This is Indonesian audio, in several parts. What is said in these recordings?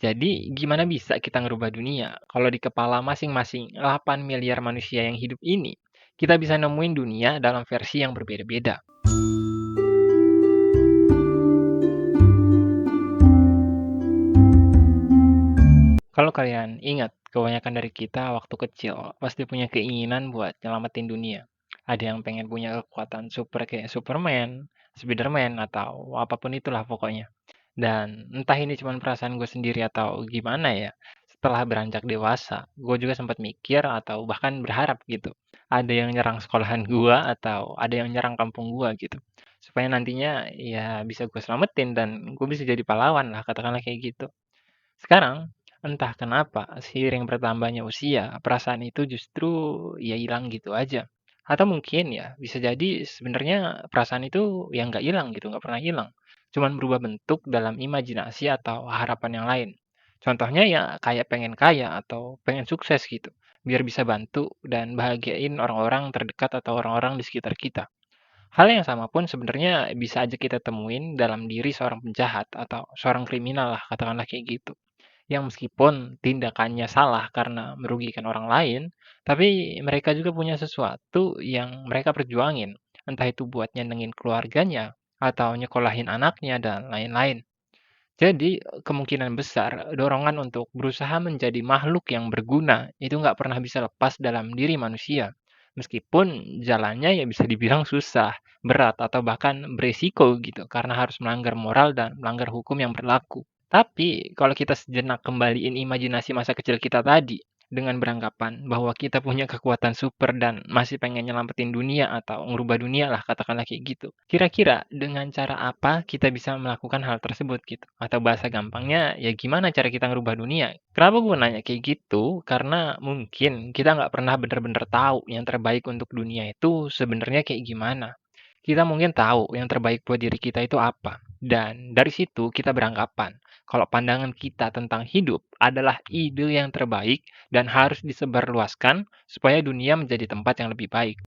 Jadi, gimana bisa kita ngerubah dunia kalau di kepala masing-masing 8 miliar manusia yang hidup ini, kita bisa nemuin dunia dalam versi yang berbeda-beda. Kalau kalian ingat, kebanyakan dari kita waktu kecil pasti punya keinginan buat nyelamatin dunia. Ada yang pengen punya kekuatan super kayak Superman, Spiderman, atau apapun itulah pokoknya. Dan entah ini cuma perasaan gue sendiri atau gimana ya, setelah beranjak dewasa, gue juga sempat mikir atau bahkan berharap gitu. Ada yang nyerang sekolahan gue atau ada yang nyerang kampung gue gitu. Supaya nantinya ya bisa gue selamatin dan gue bisa jadi pahlawan lah, katakanlah kayak gitu. Sekarang, entah kenapa, seiring bertambahnya usia, perasaan itu justru ya hilang gitu aja. Atau mungkin ya, bisa jadi sebenarnya perasaan itu ya nggak hilang gitu, nggak pernah hilang. Cuman berubah bentuk dalam imajinasi atau harapan yang lain. Contohnya ya kayak pengen kaya atau pengen sukses gitu. Biar bisa bantu dan bahagiain orang-orang terdekat atau orang-orang di sekitar kita. Hal yang sama pun sebenarnya bisa aja kita temuin dalam diri seorang penjahat atau seorang kriminal lah, katakanlah kayak gitu yang meskipun tindakannya salah karena merugikan orang lain, tapi mereka juga punya sesuatu yang mereka perjuangin. Entah itu buat nyenengin keluarganya, atau nyekolahin anaknya, dan lain-lain. Jadi, kemungkinan besar dorongan untuk berusaha menjadi makhluk yang berguna itu nggak pernah bisa lepas dalam diri manusia. Meskipun jalannya ya bisa dibilang susah, berat, atau bahkan beresiko gitu, karena harus melanggar moral dan melanggar hukum yang berlaku. Tapi, kalau kita sejenak kembaliin imajinasi masa kecil kita tadi, dengan beranggapan bahwa kita punya kekuatan super dan masih pengen nyelamatin dunia atau ngerubah dunia lah, katakanlah kayak gitu. Kira-kira dengan cara apa kita bisa melakukan hal tersebut gitu? Atau bahasa gampangnya, ya gimana cara kita ngerubah dunia? Kenapa gue nanya kayak gitu? Karena mungkin kita nggak pernah bener-bener tahu yang terbaik untuk dunia itu sebenarnya kayak gimana. Kita mungkin tahu yang terbaik buat diri kita itu apa. Dan dari situ kita beranggapan kalau pandangan kita tentang hidup adalah ide yang terbaik dan harus disebarluaskan supaya dunia menjadi tempat yang lebih baik.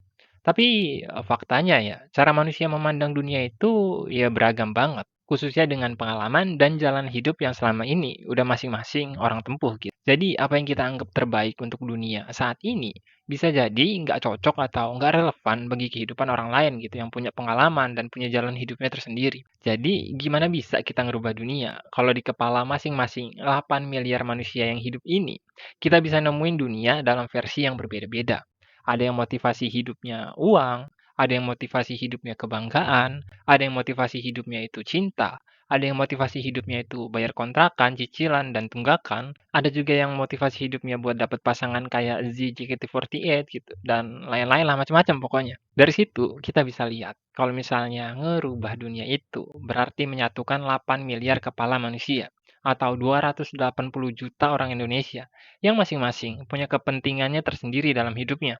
Tapi faktanya ya, cara manusia memandang dunia itu ya beragam banget. Khususnya dengan pengalaman dan jalan hidup yang selama ini udah masing-masing orang tempuh gitu. Jadi apa yang kita anggap terbaik untuk dunia saat ini bisa jadi nggak cocok atau nggak relevan bagi kehidupan orang lain gitu yang punya pengalaman dan punya jalan hidupnya tersendiri. Jadi gimana bisa kita ngerubah dunia kalau di kepala masing-masing 8 miliar manusia yang hidup ini kita bisa nemuin dunia dalam versi yang berbeda-beda. Ada yang motivasi hidupnya uang, ada yang motivasi hidupnya kebanggaan, ada yang motivasi hidupnya itu cinta, ada yang motivasi hidupnya itu bayar kontrakan, cicilan, dan tunggakan. Ada juga yang motivasi hidupnya buat dapat pasangan kayak Z JKT48 gitu, dan lain-lain lah macam-macam pokoknya. Dari situ kita bisa lihat kalau misalnya ngerubah dunia itu berarti menyatukan 8 miliar kepala manusia atau 280 juta orang Indonesia yang masing-masing punya kepentingannya tersendiri dalam hidupnya.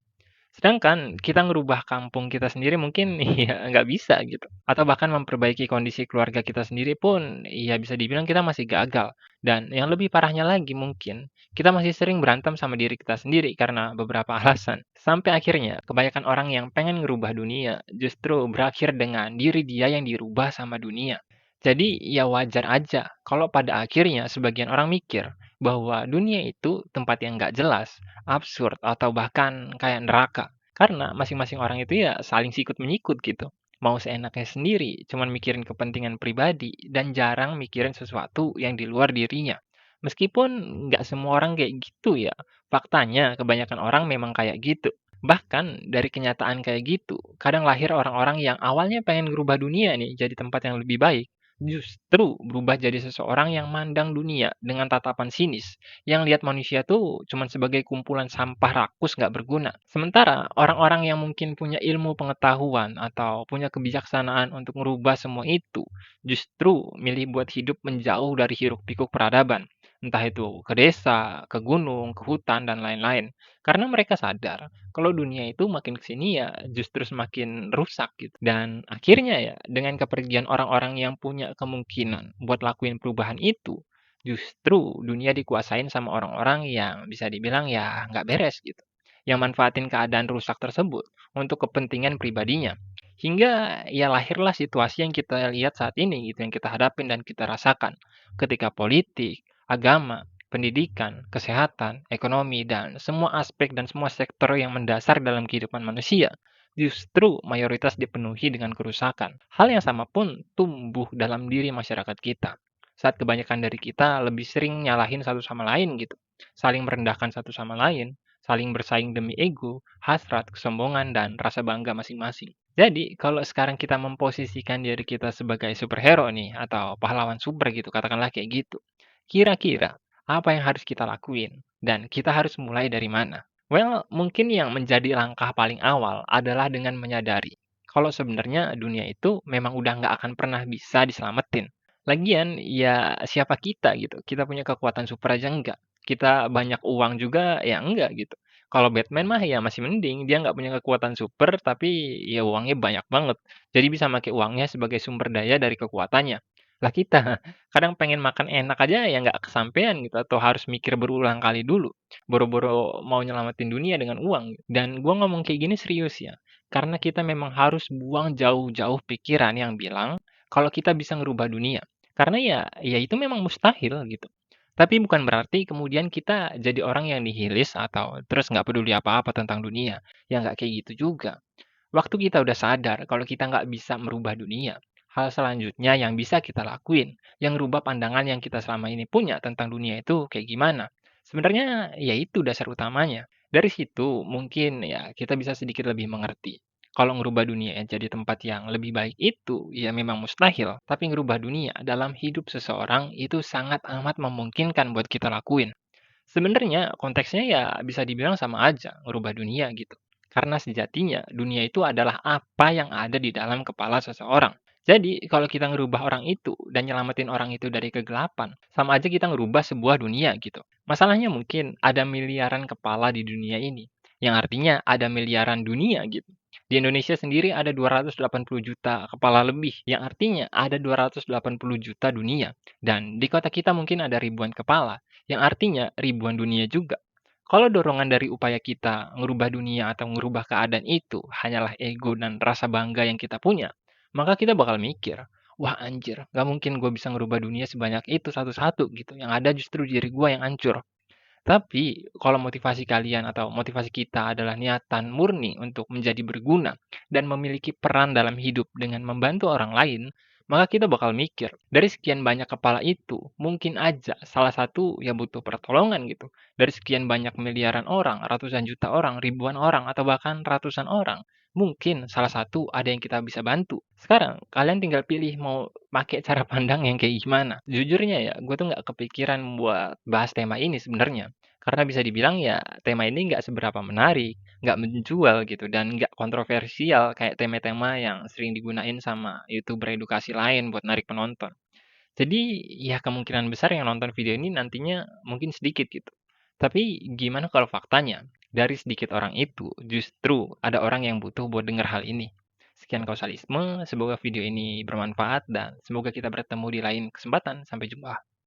Sedangkan kita ngerubah kampung kita sendiri mungkin ya nggak bisa gitu. Atau bahkan memperbaiki kondisi keluarga kita sendiri pun ya bisa dibilang kita masih gagal. Dan yang lebih parahnya lagi mungkin kita masih sering berantem sama diri kita sendiri karena beberapa alasan. Sampai akhirnya kebanyakan orang yang pengen ngerubah dunia justru berakhir dengan diri dia yang dirubah sama dunia. Jadi ya wajar aja kalau pada akhirnya sebagian orang mikir bahwa dunia itu tempat yang nggak jelas, absurd, atau bahkan kayak neraka. Karena masing-masing orang itu ya saling sikut-menyikut gitu. Mau seenaknya sendiri, cuman mikirin kepentingan pribadi, dan jarang mikirin sesuatu yang di luar dirinya. Meskipun nggak semua orang kayak gitu ya, faktanya kebanyakan orang memang kayak gitu. Bahkan dari kenyataan kayak gitu, kadang lahir orang-orang yang awalnya pengen ngerubah dunia nih jadi tempat yang lebih baik. Justru berubah jadi seseorang yang mandang dunia dengan tatapan sinis, yang lihat manusia tuh cuma sebagai kumpulan sampah rakus nggak berguna. Sementara orang-orang yang mungkin punya ilmu pengetahuan atau punya kebijaksanaan untuk merubah semua itu, justru milih buat hidup menjauh dari hiruk-pikuk peradaban. Entah itu ke desa, ke gunung, ke hutan, dan lain-lain. Karena mereka sadar kalau dunia itu makin kesini ya justru semakin rusak gitu. Dan akhirnya ya dengan kepergian orang-orang yang punya kemungkinan buat lakuin perubahan itu, justru dunia dikuasain sama orang-orang yang bisa dibilang ya nggak beres gitu. Yang manfaatin keadaan rusak tersebut untuk kepentingan pribadinya. Hingga ya lahirlah situasi yang kita lihat saat ini gitu, yang kita hadapin dan kita rasakan. Ketika politik, agama, pendidikan, kesehatan, ekonomi, dan semua aspek dan semua sektor yang mendasar dalam kehidupan manusia, justru mayoritas dipenuhi dengan kerusakan. Hal yang sama pun tumbuh dalam diri masyarakat kita. Saat kebanyakan dari kita lebih sering nyalahin satu sama lain gitu, saling merendahkan satu sama lain, saling bersaing demi ego, hasrat, kesombongan, dan rasa bangga masing-masing. Jadi, kalau sekarang kita memposisikan diri kita sebagai superhero nih, atau pahlawan super gitu, katakanlah kayak gitu. Kira-kira, apa yang harus kita lakuin? Dan kita harus mulai dari mana? Well, mungkin yang menjadi langkah paling awal adalah dengan menyadari kalau sebenarnya dunia itu memang udah nggak akan pernah bisa diselamatin. Lagian, ya siapa kita gitu? Kita punya kekuatan super aja enggak. Kita banyak uang juga, ya enggak gitu. Kalau Batman mah ya masih mending, dia nggak punya kekuatan super, tapi ya uangnya banyak banget. Jadi bisa pakai uangnya sebagai sumber daya dari kekuatannya. Lah kita, kadang pengen makan enak aja ya nggak kesampean gitu, atau harus mikir berulang kali dulu, boro-boro mau nyelamatin dunia dengan uang. Dan gua ngomong kayak gini serius ya, karena kita memang harus buang jauh-jauh pikiran yang bilang kalau kita bisa ngerubah dunia. Karena ya itu memang mustahil gitu. Tapi bukan berarti kemudian kita jadi orang yang nihilis atau terus nggak peduli apa-apa tentang dunia. Ya nggak kayak gitu juga. Waktu kita udah sadar kalau kita nggak bisa merubah dunia, hal selanjutnya yang bisa kita lakuin, yang rubah pandangan yang kita selama ini punya tentang dunia itu kayak gimana? Sebenarnya ya itu dasar utamanya. Dari situ mungkin ya kita bisa sedikit lebih mengerti. Kalau ngerubah dunia jadi tempat yang lebih baik itu ya memang mustahil. Tapi ngerubah dunia dalam hidup seseorang itu sangat amat memungkinkan buat kita lakuin. Sebenarnya konteksnya ya bisa dibilang sama aja, ngerubah dunia gitu. Karena sejatinya dunia itu adalah apa yang ada di dalam kepala seseorang. Jadi kalau kita ngerubah orang itu dan nyelamatin orang itu dari kegelapan, sama aja kita ngerubah sebuah dunia gitu. Masalahnya mungkin ada miliaran kepala di dunia ini, yang artinya ada miliaran dunia gitu. Di Indonesia sendiri ada 280 juta kepala lebih, yang artinya ada 280 juta dunia. Dan di kota kita mungkin ada ribuan kepala, yang artinya ribuan dunia juga. Kalau dorongan dari upaya kita ngerubah dunia atau ngerubah keadaan itu hanyalah ego dan rasa bangga yang kita punya, maka kita bakal mikir, wah anjir, gak mungkin gue bisa ngerubah dunia sebanyak itu satu-satu gitu. Yang ada justru diri gue yang hancur. Tapi, kalau motivasi kalian atau motivasi kita adalah niatan murni untuk menjadi berguna dan memiliki peran dalam hidup dengan membantu orang lain, maka kita bakal mikir, dari sekian banyak kepala itu, mungkin aja salah satu yang butuh pertolongan gitu. Dari sekian banyak miliaran orang, ratusan juta orang, ribuan orang, atau bahkan ratusan orang, mungkin salah satu ada yang kita bisa bantu. Sekarang, kalian tinggal pilih mau pakai cara pandang yang kayak gimana. Jujurnya ya, gue tuh nggak kepikiran buat bahas tema ini sebenarnya. Karena bisa dibilang ya tema ini nggak seberapa menarik, nggak menjual gitu, dan nggak kontroversial kayak tema-tema yang sering digunain sama YouTuber edukasi lain buat narik penonton. Jadi ya kemungkinan besar yang nonton video ini nantinya mungkin sedikit gitu. Tapi gimana kalau faktanya? Dari sedikit orang itu justru ada orang yang butuh buat denger hal ini. Sekian kausalisme, semoga video ini bermanfaat dan semoga kita bertemu di lain kesempatan. Sampai jumpa.